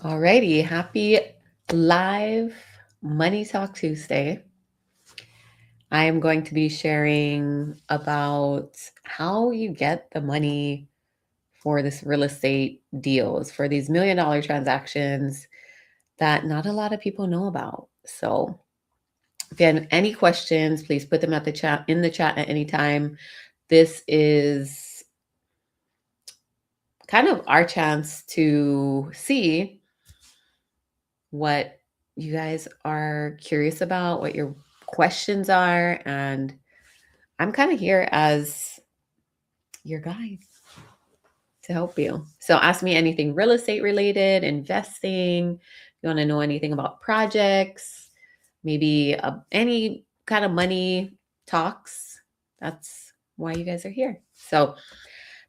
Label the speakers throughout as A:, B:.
A: Alrighty, happy live Money Talk Tuesday. I am going to be sharing about how you get the money for this real estate deals, for these $1 million transactions that not a lot of people know about. So if you have any questions, please put them in the chat at any time. This is kind of our chance to see what you guys are curious about, what your questions are, and I'm kind of here as your guide to help you. So ask me anything real estate related, investing, you want to know anything about projects, maybe any kind of money talks. That's why you guys are here. So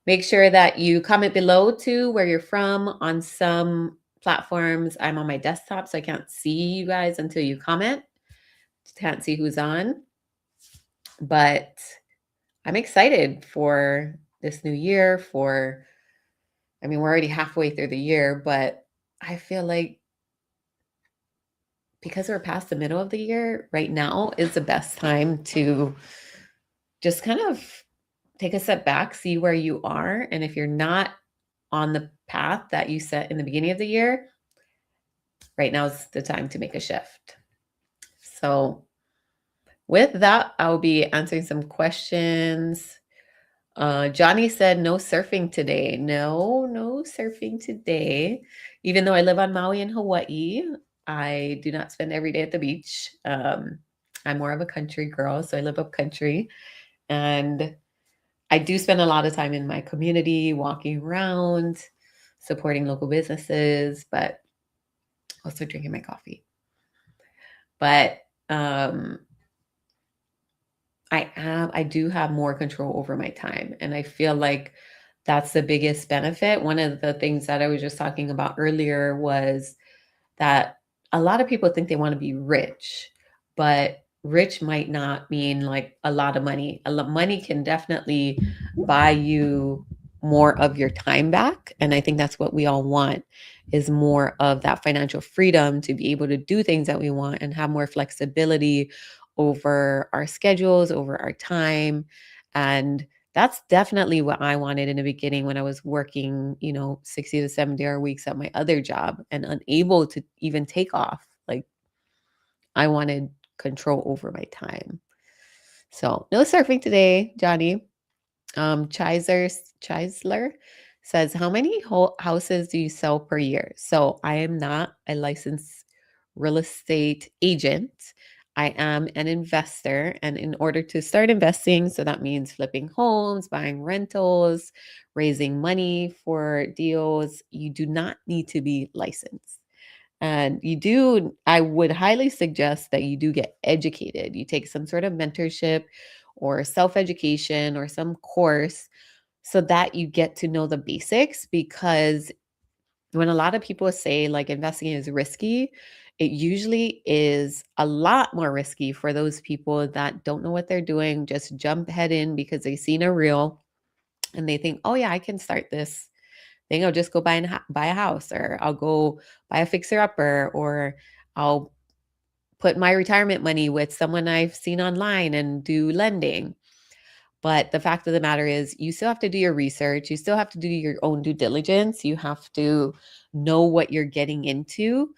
A: make sure that you comment below too where you're from. On some platforms, I'm on my desktop, so I can't see you guys until you comment. Can't see who's on. But I'm excited for this new year. We're already halfway through the year, but I feel like because we're past the middle of the year, right now is the best time to just kind of take a step back, see where you are. And if you're not on the path that you set in the beginning of the year, right now is the time to make a shift. So, with that, I'll be answering some questions. Johnny said no surfing today. No surfing today. Even though I live on Maui in Hawaii, I do not spend every day at the beach. I'm more of a country girl, so I live up country. And I do spend a lot of time in my community, walking around, supporting local businesses, but also drinking my coffee. But I do have more control over my time, and I feel like that's the biggest benefit. One of the things that I was just talking about earlier was that a lot of people think they want to be rich, but rich might not mean like a lot of money. Money can definitely buy you more of your time back, and I think that's what we all want, is more of that financial freedom to be able to do things that we want and have more flexibility over our schedules, over our time. And that's definitely what I wanted in the beginning when I was working, 60 to 70 hour weeks at my other job and unable to even take off. Like, I wanted control over my time. So no surfing today, Johnny. Chisler says, how many houses do you sell per year? So I am not a licensed real estate agent. I am an investor. And in order to start investing, so that means flipping homes, buying rentals, raising money for deals, you do not need to be licensed. And I would highly suggest that you do get educated. You take some sort of mentorship or self education or some course so that you get to know the basics. Because when a lot of people say like investing is risky, it usually is a lot more risky for those people that don't know what they're doing, just jump head in because they've seen a reel and they think, oh, yeah, I can start this thing. I'll just go buy a house, or I'll go buy a fixer upper, or I'll put my retirement money with someone I've seen online and do lending. But the fact of the matter is, you still have to do your research. You still have to do your own due diligence. You have to know what you're getting into,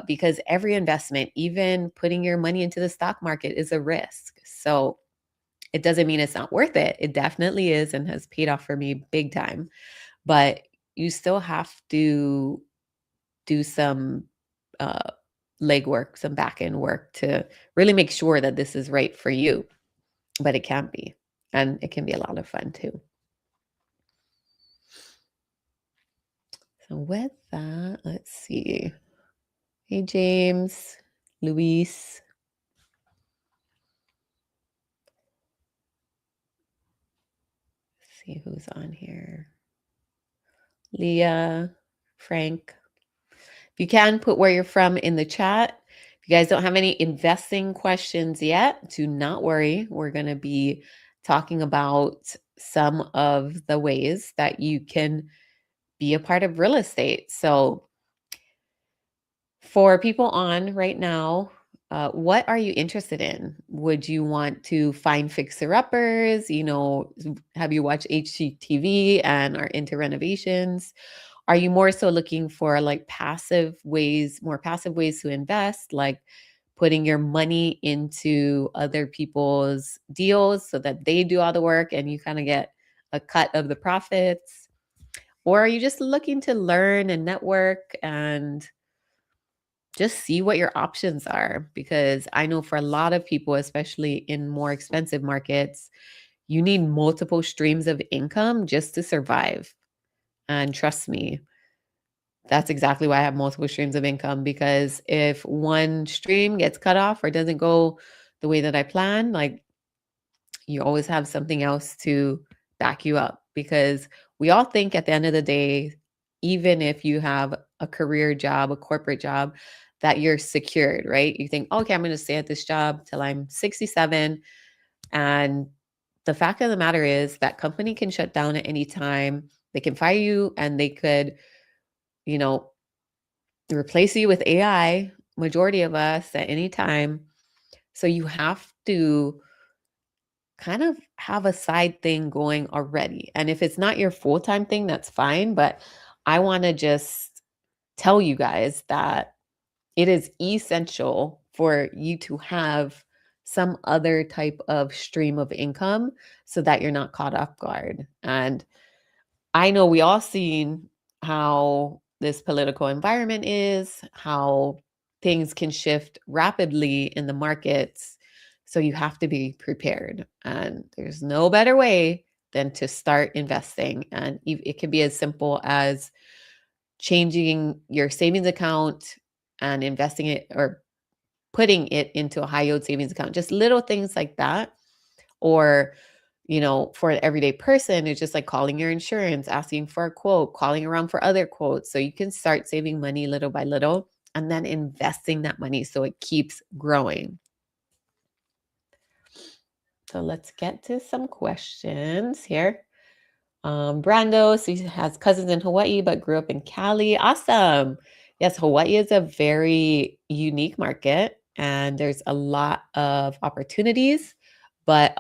A: because every investment, even putting your money into the stock market, is a risk. So it doesn't mean it's not worth it. It definitely is and has paid off for me big time. But you still have to do some legwork, some back end work to really make sure that this is right for you. But it can be. And it can be a lot of fun too. So with that, let's see. Hey, James, Luis. Let's see who's on here. Leah, Frank. If you can, put where you're from in the chat. If you guys don't have any investing questions yet, do not worry. We're going to be talking about some of the ways that you can be a part of real estate. So For people on right now, what are you interested in? Would you want to find fixer-uppers? Have you watched HGTV and are into renovations? Are you more so looking for like more passive ways to invest, like putting your money into other people's deals so that they do all the work and you kind of get a cut of the profits? Or are you just looking to learn and network and just see what your options are? Because I know for a lot of people, especially in more expensive markets, you need multiple streams of income just to survive. And trust me, that's exactly why I have multiple streams of income, because if one stream gets cut off or doesn't go the way that I plan, like, you always have something else to back you up. Because we all think at the end of the day, even if you have a career job, a corporate job, that you're secured, right? You think, okay, I'm going to stay at this job till I'm 67. And the fact of the matter is that company can shut down at any time. They can fire you and they could, you know, replace you with AI, majority of us at any time. So you have to kind of have a side thing going already. And if it's not your full-time thing, that's fine. But I want to just tell you guys that it is essential for you to have some other type of stream of income so that you're not caught off guard. And I know we all seen how this political environment is, how things can shift rapidly in the markets. So you have to be prepared. And there's no better way than to start investing. And it can be as simple as changing your savings account and investing it or putting it into a high yield savings account, just little things like that. Or for an everyday person, it's just like calling your insurance, asking for a quote, calling around for other quotes. So you can start saving money little by little and then investing that money so it keeps growing. So let's get to some questions here. Brando, so he has cousins in Hawaii, but grew up in Cali. Awesome. Yes, Hawaii is a very unique market and there's a lot of opportunities, but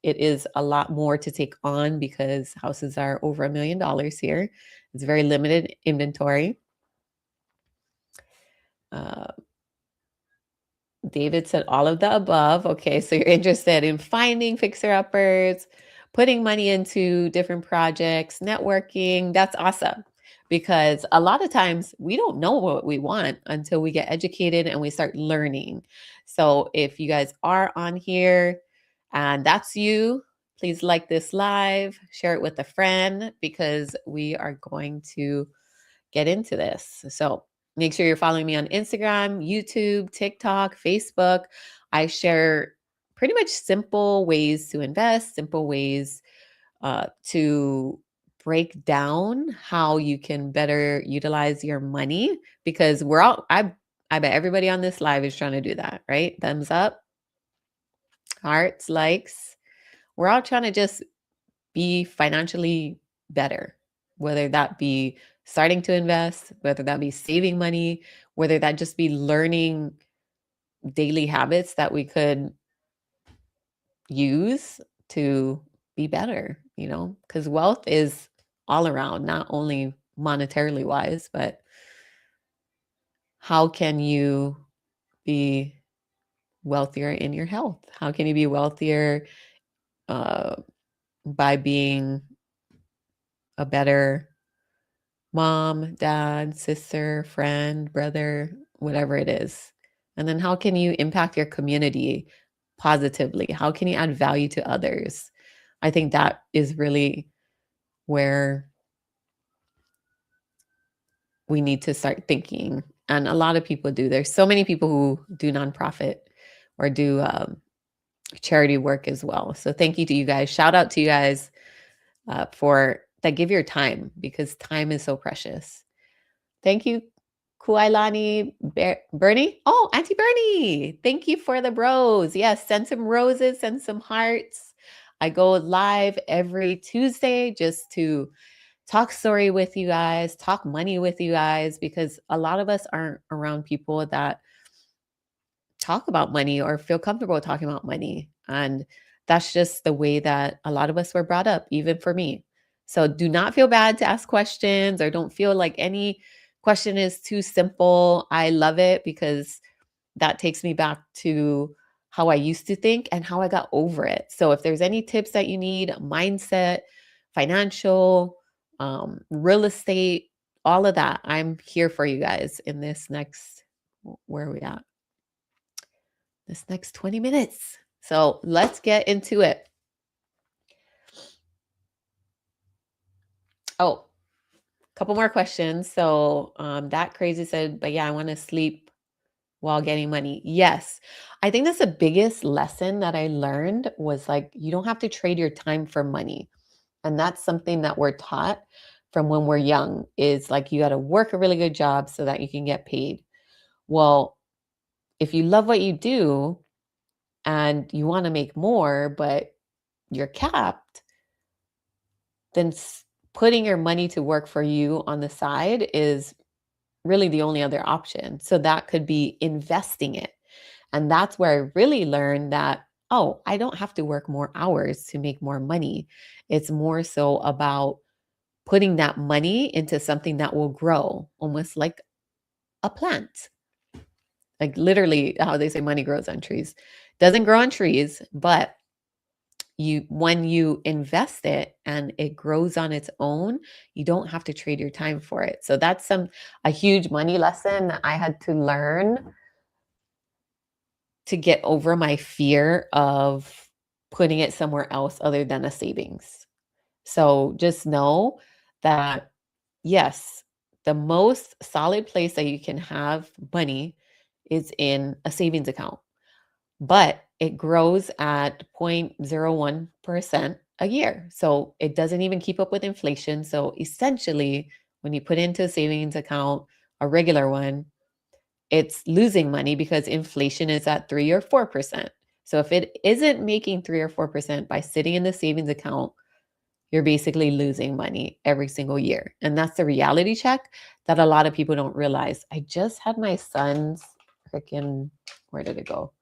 A: it is a lot more to take on because houses are over $1 million here. It's very limited inventory. Uh, David said all of the above. Okay, so you're interested in finding fixer-uppers, putting money into different projects, networking. That's awesome because a lot of times we don't know what we want until we get educated and we start learning. So if you guys are on here and that's you, please like this live, share it with a friend because we are going to get into this. So make sure you're following me on Instagram, YouTube, TikTok, Facebook. I share pretty much simple ways to invest, simple ways to break down how you can better utilize your money because I bet everybody on this live is trying to do that, right? Thumbs up, hearts, likes. We're all trying to just be financially better, whether that be starting to invest, whether that be saving money, whether that just be learning daily habits that we could use to be better, because wealth is all around, not only monetarily wise, but how can you be wealthier in your health? How can you be wealthier uh, by being a better mom, dad, sister, friend, brother, whatever it is? And then how can you impact your community positively? How can you add value to others? I think that is really where we need to start thinking. And a lot of people do. There's so many people who do nonprofit or do charity work as well. So thank you to you guys. Shout out to you guys for that. Give your time because time is so precious. Thank you, Kuailani Bernie. Oh, Auntie Bernie. Thank you for the bros. Yes, send some roses, send some hearts. I go live every Tuesday just to talk story with you guys, talk money with you guys, because a lot of us aren't around people that talk about money or feel comfortable talking about money. And that's just the way that a lot of us were brought up, even for me. So do not feel bad to ask questions or don't feel like any question is too simple. I love it because that takes me back to how I used to think and how I got over it. So if there's any tips that you need, mindset, financial, real estate, all of that, I'm here for you guys in this next, where are we at? This next 20 minutes. So let's get into it. Oh, a couple more questions. So that crazy said, but yeah, I want to sleep while getting money. Yes. I think that's the biggest lesson that I learned was like, you don't have to trade your time for money. And that's something that we're taught from when we're young is like, you got to work a really good job so that you can get paid. Well, if you love what you do and you want to make more, but you're capped, then putting your money to work for you on the side is really the only other option. So that could be investing it. And that's where I really learned that, oh, I don't have to work more hours to make more money. It's more so about putting that money into something that will grow, almost like a plant. Like literally how they say money grows on trees. Doesn't grow on trees, but you when you invest it and it grows on its own, you don't have to trade your time for it. So that's a huge money lesson that I had to learn to get over my fear of putting it somewhere else other than a savings. So just know that yes, the most solid place that you can have money is in a savings account, but it grows at 0.01% a year. So it doesn't even keep up with inflation. So essentially, when you put into a savings account, a regular one, it's losing money because inflation is at 3 or 4%. So if it isn't making 3 or 4% by sitting in the savings account, you're basically losing money every single year. And that's the reality check that a lot of people don't realize. I just had my son's freaking, where did it go?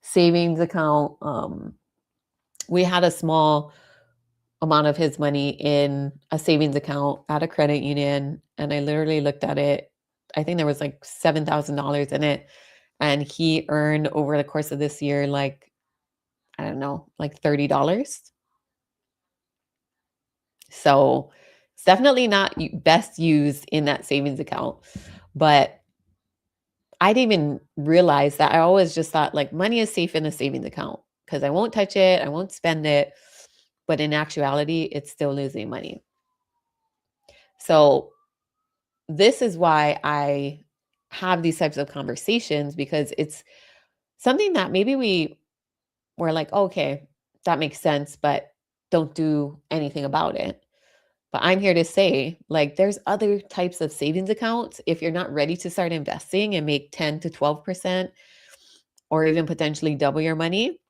A: Savings account. We had a small amount of his money in a savings account at a credit union. And I literally looked at it. I think there was like $7,000 in it. And he earned over the course of this year, like, I don't know, like $30. So it's definitely not best used in that savings account. But I didn't even realize that. I always just thought like money is safe in a savings account because I won't touch it, I won't spend it. But in actuality, it's still losing money. So this is why I have these types of conversations because it's something that maybe we're like, okay, that makes sense, but don't do anything about it. But I'm here to say, like, there's other types of savings accounts. If you're not ready to start investing and make 10 to 12% or even potentially double your money,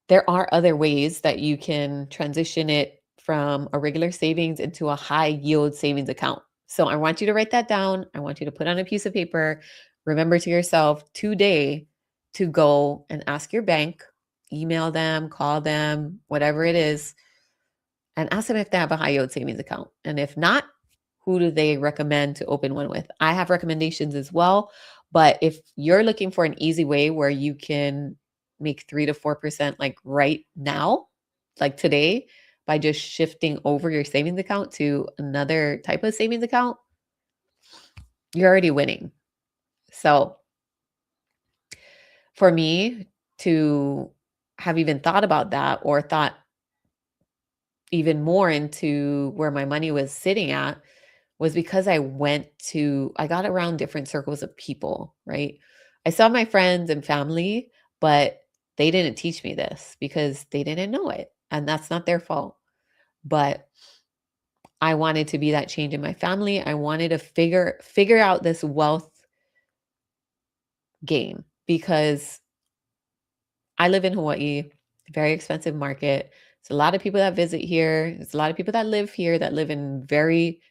A: there are other ways that you can transition it from a regular savings into a high yield savings account. So I want you to write that down. I want you to put on a piece of paper. Remember to yourself today to go and ask your bank, email them, call them, whatever it is, and ask them if they have a high yield savings account. And if not, who do they recommend to open one with? I have recommendations as well. But if you're looking for an easy way where you can make 3 to 4% like right now, like today, by just shifting over your savings account to another type of savings account, you're already winning. So for me to have even thought about that or thought even more into where my money was sitting at was because I got around different circles of people, right? I saw my friends and family, but they didn't teach me this because they didn't know it. And that's not their fault. But I wanted to be that change in my family. I wanted to figure out this wealth game because I live in Hawaii, very expensive market. There's a lot of people that visit here. There's a lot of people that live here that live in very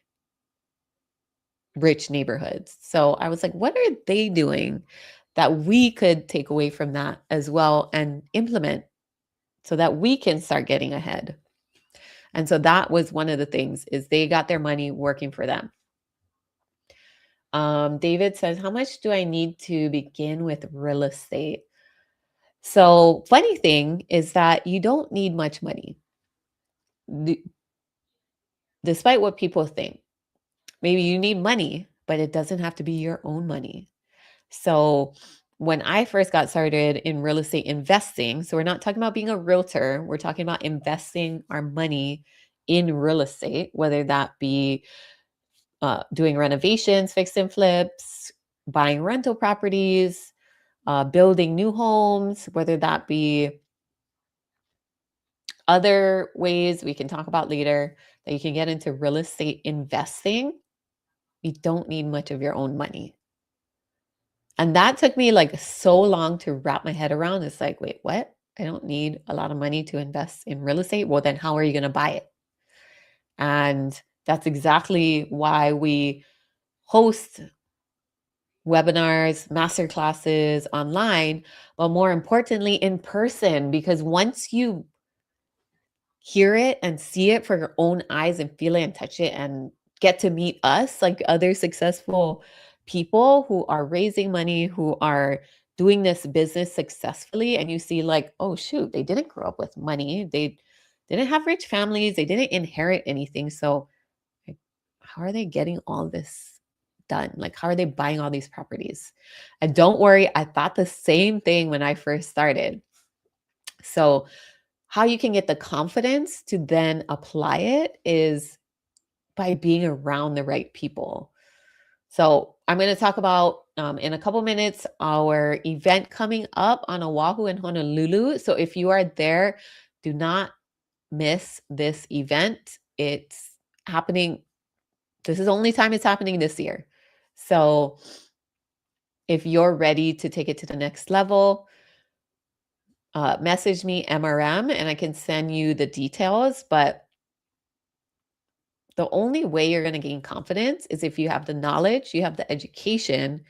A: rich neighborhoods. So I was like, what are they doing that we could take away from that as well and implement so that we can start getting ahead? And so that was one of the things is they got their money working for them. David says, how much do I need to begin with real estate? So funny thing is that you don't need much money, despite what people think. Maybe you need money, but it doesn't have to be your own money. So when I first got started in real estate investing, so we're not talking about being a realtor, we're talking about investing our money in real estate, whether that be doing renovations, fix and flips, buying rental properties, building new homes, whether that be other ways we can talk about later that you can get into real estate investing. You don't need much of your own money. And that took me like so long to wrap my head around. It's like, wait, what? I don't need a lot of money to invest in real estate. Well, then how are you going to buy it? And that's exactly why we host webinars, master classes online, but more importantly, in person, because once you hear it and see it for your own eyes and feel it and touch it and get to meet us, like other successful people who are raising money, who are doing this business successfully, and you see, like, oh, shoot, they didn't grow up with money. They didn't have rich families. They didn't inherit anything. So, like, how are they getting all this done? Like, how are they buying all these properties? And don't worry, I thought the same thing when I first started. So, how you can get the confidence to then apply it is by being around the right people. So, I'm going to talk about in a couple minutes our event coming up on Oahu and Honolulu. So, if you are there, do not miss this event. It's happening. This is the only time it's happening this year. So, if you're ready to take it to the next level, message me MRM and I can send you the details. But the only way you're going to gain confidence is if you have the knowledge, you have the education,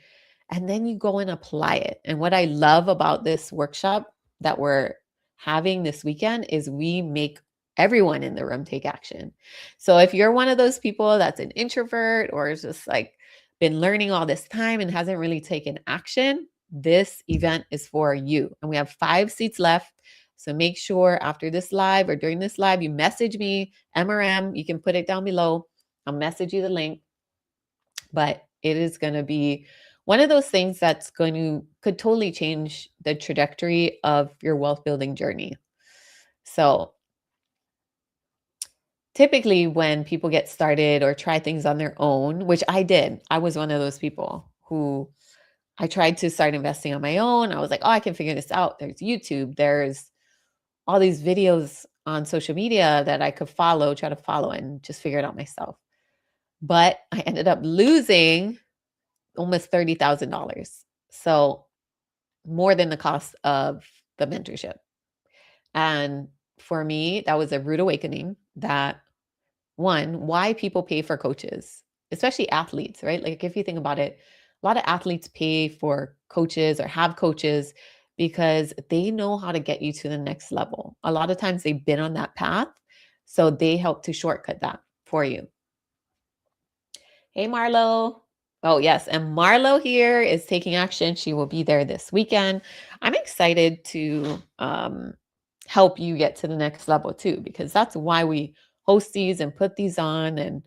A: and then you go and apply it. And what I love about this workshop that we're having this weekend is we make everyone in the room take action. So if you're one of those people that's an introvert or is just like been learning all this time and hasn't really taken action, this event is for you. And we have 5 seats left. So make sure after this live or during this live, you message me, MRM. You can put it down below. I'll message you the link. But it is going to be one of those things that's could totally change the trajectory of your wealth building journey. So typically when people get started or try things on their own, which I did, I was one of those people who I tried to start investing on my own. I was like, oh, I can figure this out. There's YouTube, there's all these videos on social media that I could try to follow and just figure it out myself. But I ended up losing almost $30,000. So more than the cost of the mentorship. And for me, that was a rude awakening that one, why people pay for coaches, especially athletes, right? Like if you think about it, a lot of athletes pay for coaches or have coaches because they know how to get you to the next level. A lot of times they've been on that path, so they help to shortcut that for you. Hey, Marlo. Oh, yes. And Marlo here is taking action. She will be there this weekend. I'm excited to help you get to the next level too, because that's why we host these and put these on and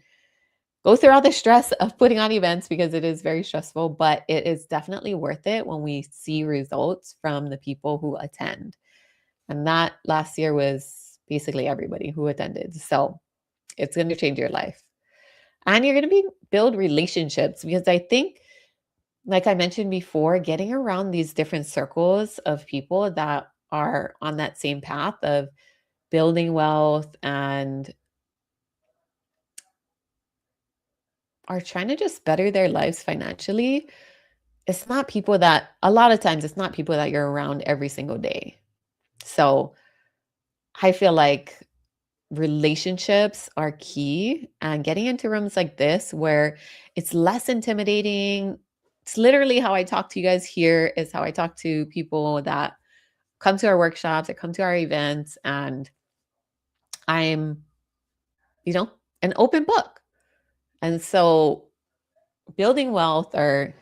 A: go through all the stress of putting on events because it is very stressful, but it is definitely worth it when we see results from the people who attend. And that last year was basically everybody who attended. So it's going to change your life. And you're going to build relationships because I think, like I mentioned before, getting around these different circles of people that are on that same path of building wealth and are trying to just better their lives financially. It's not people that, a lot of times, it's not people that you're around every single day. So I feel like relationships are key, and getting into rooms like this where it's less intimidating. It's literally how I talk to you guys here, is how I talk to people that come to our workshops, that come to our events, and I'm, an open book. And so building wealth, or,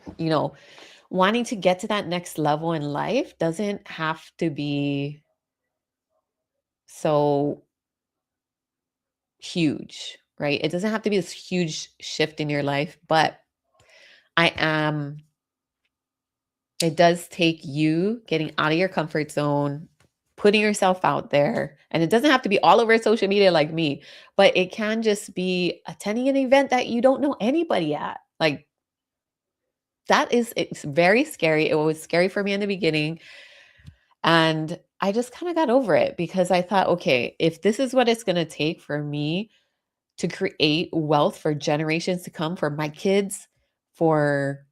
A: wanting to get to that next level in life doesn't have to be so huge, right? It doesn't have to be this huge shift in your life, but I am, it does take you getting out of your comfort zone, putting yourself out there. And it doesn't have to be all over social media like me, but it can just be attending an event that you don't know anybody at. Like, it's very scary. It was scary for me in the beginning. And I just kind of got over it because I thought, okay, if this is what it's going to take for me to create wealth for generations to come, for my kids, for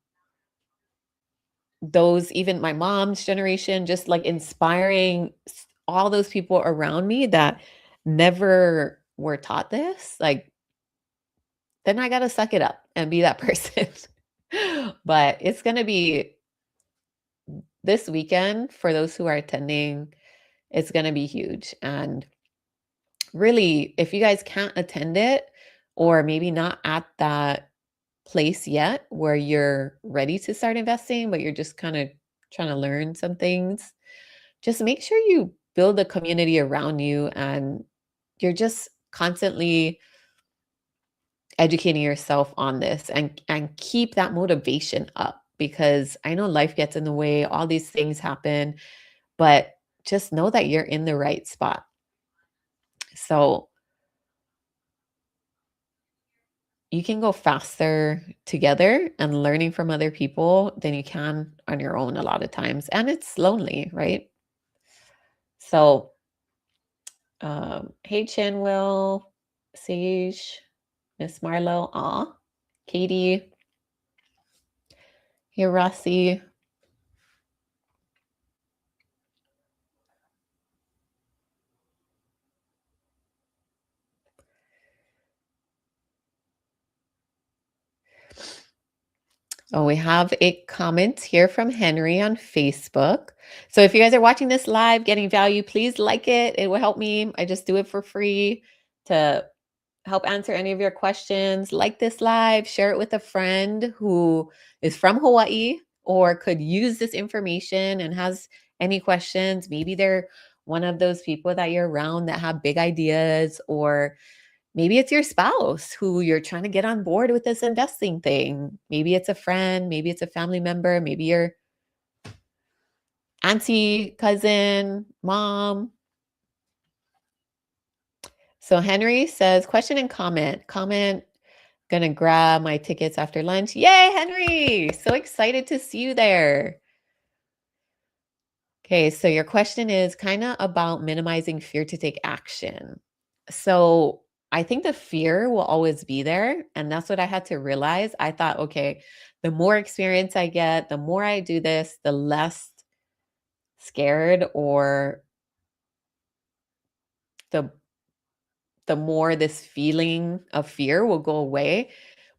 A: those, even my mom's generation, just like inspiring all those people around me that never were taught this, like, then I got to suck it up and be that person. But it's going to be this weekend for those who are attending. It's going to be huge. And really, if you guys can't attend it, or maybe not at that place yet where you're ready to start investing, but you're just kind of trying to learn some things, just make sure you build a community around you, and you're just constantly educating yourself on this, and keep that motivation up, because I know life gets in the way, all these things happen, but just know that you're in the right spot. So you can go faster together and learning from other people than you can on your own a lot of times. And it's lonely, right? So, hey, Chinwell, Sage, Miss Marlowe, aw, Katie, hey, Rossi. Oh, we have a comment here from Henry on Facebook. So if you guys are watching this live, getting value, please like it. It will help me. I just do it for free to help answer any of your questions. Like this live, share it with a friend who is from Hawaii or could use this information and has any questions. Maybe they're one of those people that you're around that have big ideas, or maybe it's your spouse who you're trying to get on board with this investing thing. Maybe it's a friend, maybe it's a family member, maybe your auntie, cousin, mom. So Henry says, question and comment. Comment, gonna grab my tickets after lunch. Yay, Henry! So excited to see you there. Okay, so your question is kind of about minimizing fear to take action. So I think the fear will always be there. And that's what I had to realize. I thought, okay, the more experience I get, the more I do this, the less scared, or the the more this feeling of fear will go away.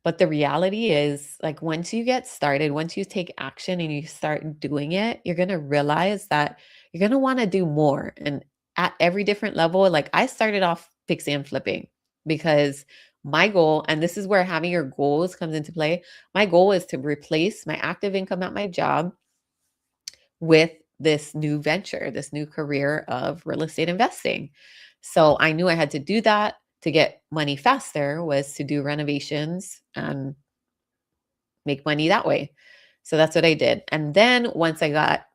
A: But the reality is, like, once you get started, once you take action and you start doing it, you're going to realize that you're going to want to do more. And at every different level, like, I started off fixing and flipping because my goal, and this is where having your goals comes into play. My goal is to replace my active income at my job with this new venture, this new career of real estate investing. So I knew I had to do that to get money faster, was to do renovations and make money that way. So that's what I did. And then once I got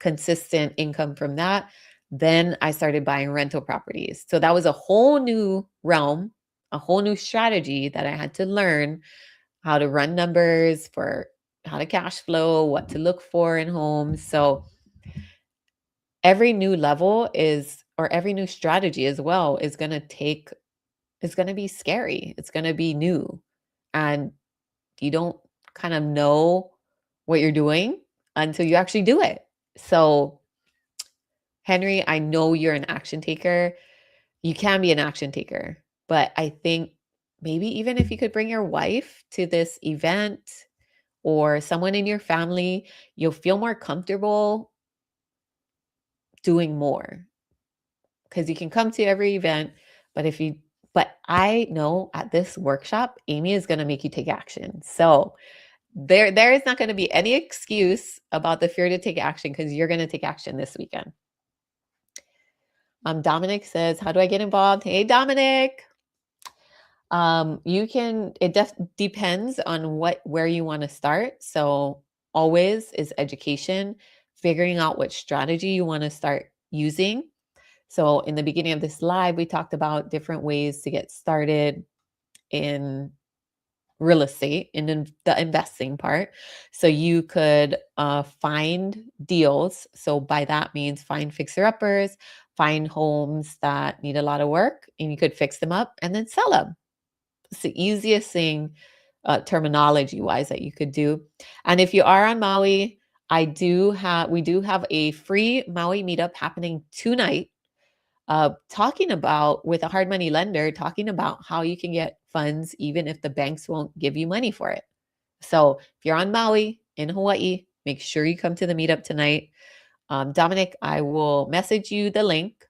A: consistent income from that, then I started buying rental properties. So that was a whole new realm, a whole new strategy that I had to learn how to run numbers for how to cash flow, what to look for in homes. So every new level is, or every new strategy as well, is going to take, is going to be scary. It's going to be new. And you don't kind of know what you're doing until you actually do it. So, Henry, I know you're an action taker. You can be an action taker, but I think maybe even if you could bring your wife to this event or someone in your family, you'll feel more comfortable doing more because you can come to every event. But I know at this workshop, Amy is going to make you take action. So there is not going to be any excuse about the fear to take action because you're going to take action this weekend. Dominic says, how do I get involved? Hey, Dominic. It depends on where you want to start. So always is education, figuring out what strategy you want to start using. So in the beginning of this live, we talked about different ways to get started in real estate in the investing part. So you could find deals. So by that means find fixer uppers, find homes that need a lot of work, and you could fix them up and then sell them. It's the easiest thing terminology wise that you could do. And if you are on Maui, we do have a free Maui meetup happening tonight, talking about with a hard money lender, talking about how you can get funds even if the banks won't give you money for it. So if you're on Maui in Hawaii, make sure you come to the meetup tonight. Dominic, I will message you the link.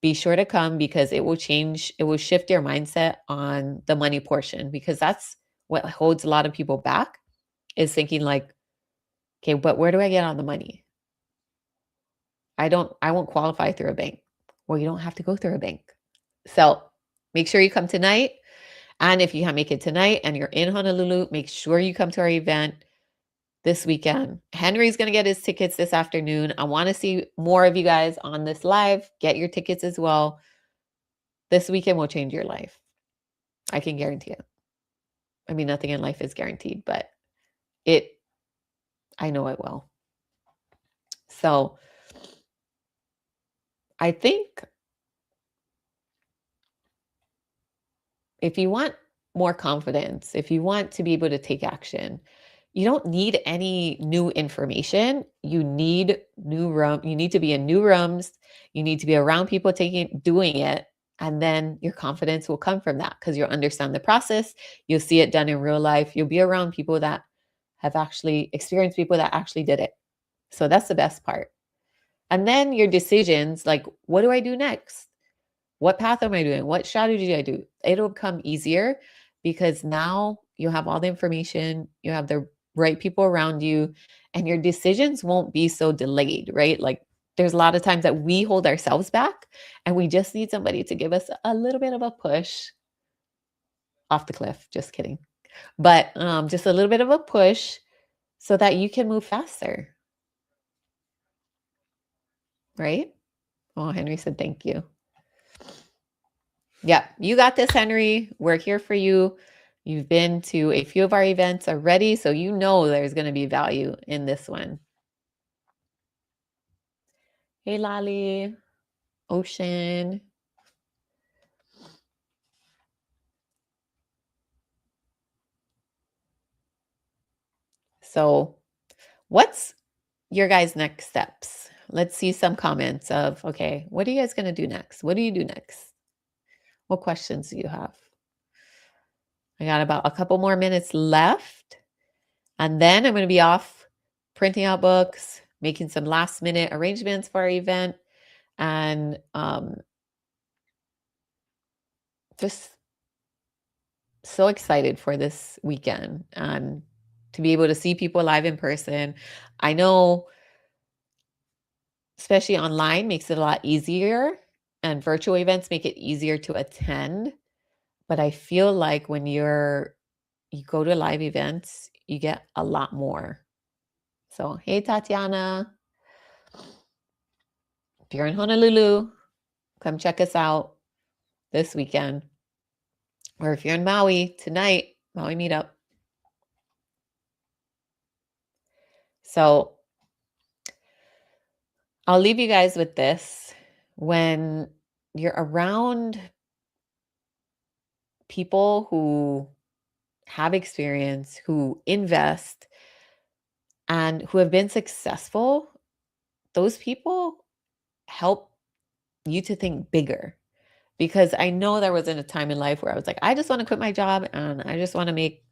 A: Be sure to come because it will shift your mindset on the money portion, because that's what holds a lot of people back, is thinking like, okay, but where do I get on the money? I won't qualify through a bank. Well, you don't have to go through a bank. So make sure you come tonight. And if you can't make it tonight and you're in Honolulu, make sure you come to our event this weekend. Henry's going to get his tickets this afternoon. I want to see more of you guys on this live. Get your tickets as well. This weekend will change your life. I can guarantee it. I mean, nothing in life is guaranteed, but I know it will. So I think if you want more confidence, if you want to be able to take action, you don't need any new information. You need you need to be in new rooms. You need to be around people doing it. And then your confidence will come from that because you'll understand the process. You'll see it done in real life. You'll be around people that have actually experienced people that actually did it. So that's the best part. And then your decisions, like, what do I do next? What path am I doing? What strategy I do? It'll come easier because now you have all the information, you have the right people around you, and your decisions won't be so delayed, right? Like there's a lot of times that we hold ourselves back and we just need somebody to give us a little bit of a push off the cliff. Just kidding. But just a little bit of a push so that you can move faster, right? Oh, Henry said thank you. Yeah, you got this, Henry. We're here for you. You've been to a few of our events already, so you know there's going to be value in this one. Hey, Lali, Ocean. So, what's your guys' next steps? Let's see some comments of, okay, what are you guys going to do next? What do you do next? What questions do you have? I got about a couple more minutes left, and then I'm going to be off printing out books, making some last minute arrangements for our event, and just so excited for this weekend and to be able to see people live in person. I know, especially online, makes it a lot easier, and virtual events make it easier to attend. But I feel like when you go to live events, you get a lot more. So, hey, Tatiana, if you're in Honolulu, come check us out this weekend. Or if you're in Maui tonight, Maui meetup. So I'll leave you guys with this. When you're around people who have experience, who invest, and who have been successful, those people help you to think bigger. because I know there wasn't a time in life where I was like, I just want to quit my job and I just want to make,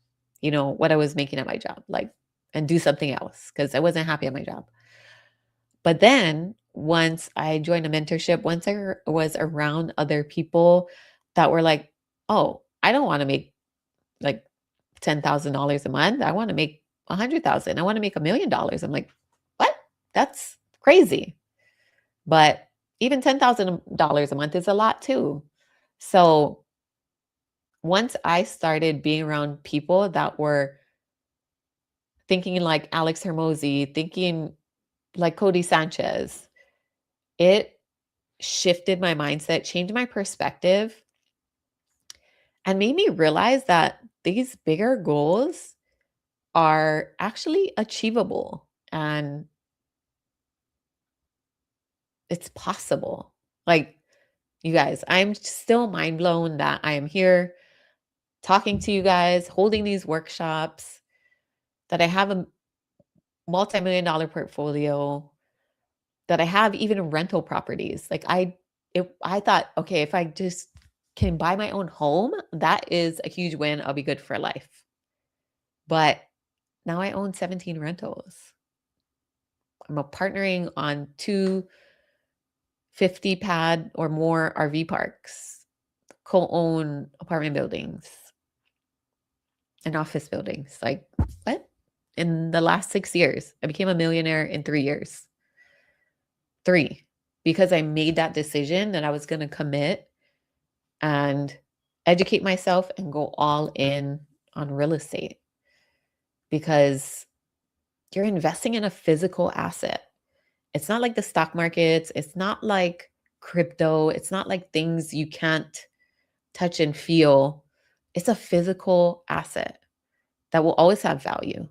A: what I was making at my job, like, and do something else because I wasn't happy at my job. But then once I joined a mentorship, once I was around other people that were like, oh, I don't want to make like $10,000 a month. I want to make 100,000. I want to make $1,000,000. I'm like, what? That's crazy. But even $10,000 a month is a lot too. So once I started being around people that were thinking like Alex Hermosi, thinking like Cody Sanchez, it shifted my mindset, changed my perspective, and made me realize that these bigger goals are actually achievable and it's possible. Like, you guys, I'm still mind blown that I am here talking to you guys, holding these workshops, that I have a multi-million dollar portfolio, that I have even rental properties. Like I thought, okay, if I just can buy my own home, that is a huge win. I'll be good for life. But now I own 17 rentals. I'm partnering on two 50 pad or more RV parks, co-own apartment buildings and office buildings. Like, what? In the last 6 years, I became a millionaire in 3 years. 3, because I made that decision that I was going to commit and educate myself and go all in on real estate, because you're investing in a physical asset. It's not like the stock markets. It's not like crypto. It's not like things you can't touch and feel. It's a physical asset that will always have value.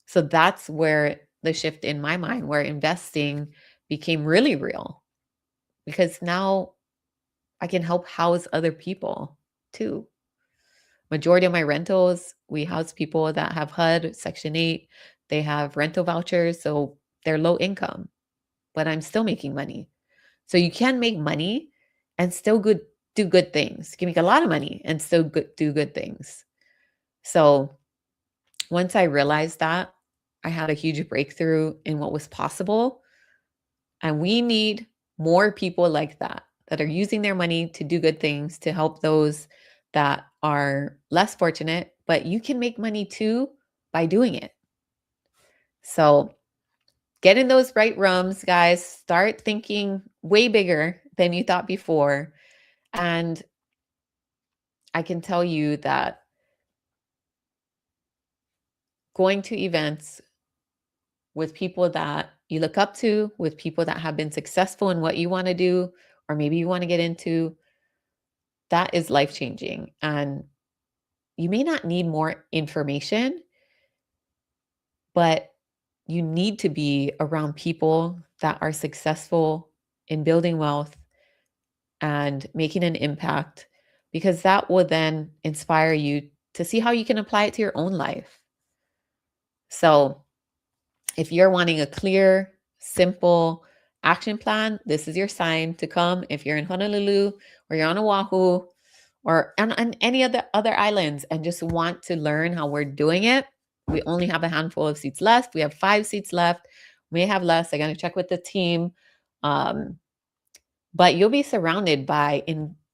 A: So that's where the shift in my mind, where investing became really real, because now I can help house other people too. Majority of my rentals, we house people that have HUD, Section 8. They have rental vouchers, so they're low income, but I'm still making money. So you can make money and still do good things. You can make a lot of money and still do good things. So once I realized that, I had a huge breakthrough in what was possible. And we need more people like that are using their money to do good things, to help those that are less fortunate, but you can make money too by doing it. So get in those right rooms, guys. Start thinking way bigger than you thought before. And I can tell you that going to events with people that you look up to, with people that have been successful in what you want to do, or maybe you want to get into, that is life changing. And you may not need more information, but you need to be around people that are successful in building wealth and making an impact, because that will then inspire you to see how you can apply it to your own life. So if you're wanting a clear, simple action plan, this is your sign to come. If you're in Honolulu or you're on Oahu or on any other islands and just want to learn how we're doing it, we only have a handful of seats left. We have 5 seats left. We may have less. I got to check with the team. But you'll be surrounded by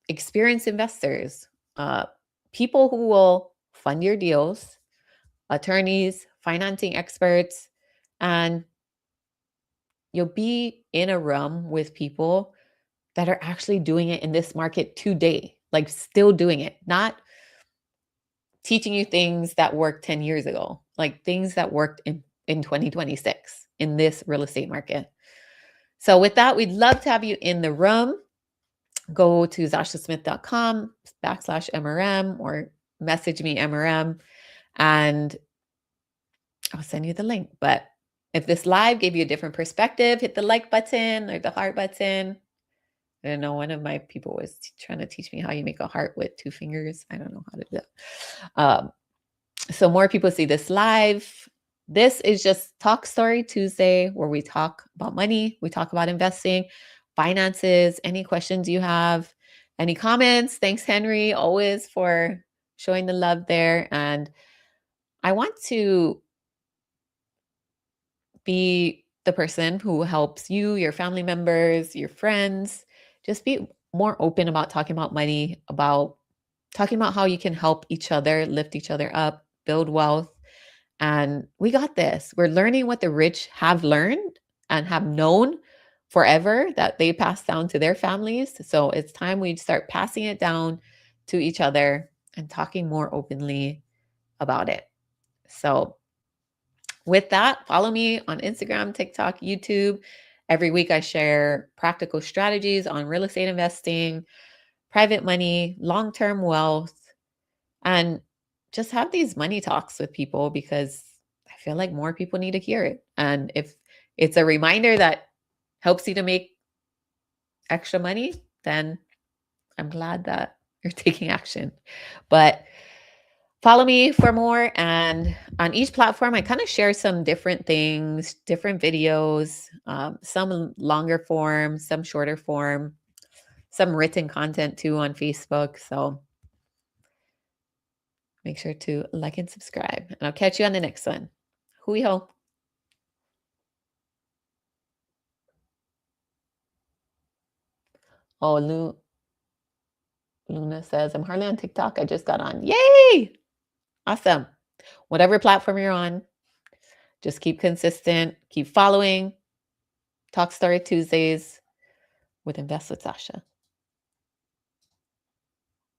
A: experienced investors, people who will fund your deals, attorneys, financing experts, and you'll be in a room with people that are actually doing it in this market today, like still doing it, not teaching you things that worked 10 years ago, like things that worked in 2026 in this real estate market. So with that, we'd love to have you in the room. Go to zashasmith.com/MRM or message me MRM and I'll send you the link. But if this live gave you a different perspective, hit the like button or the heart button. I don't know. One of my people was trying to teach me how you make a heart with 2 fingers. I don't know how to do that. So more people see this live. This is just Talk Story Tuesday, where we talk about money, we talk about investing, finances, any questions you have, any comments. Thanks, Henry, always for showing the love there. And I want to be the person who helps you, your family members, your friends, just be more open about talking about money, about talking about how you can help each other, lift each other up, build wealth. And we got this. We're learning what the rich have learned and have known forever that they passed down to their families. So it's time we start passing it down to each other and talking more openly about it. So with that, follow me on Instagram, TikTok, YouTube. Every week I share practical strategies on real estate investing, private money, long-term wealth, and just have these money talks with people because I feel like more people need to hear it. And if it's a reminder that helps you to make extra money, then I'm glad that you're taking action. But follow me for more. And on each platform, I kind of share some different things, different videos, some longer form, some shorter form, some written content too on Facebook. So make sure to like and subscribe. And I'll catch you on the next one. Hui ho. Oh, Luna says, I'm hardly on TikTok. I just got on. Yay! Awesome. Whatever platform you're on, just keep consistent, keep following. Talk Story Tuesdays with Invest with Sasha.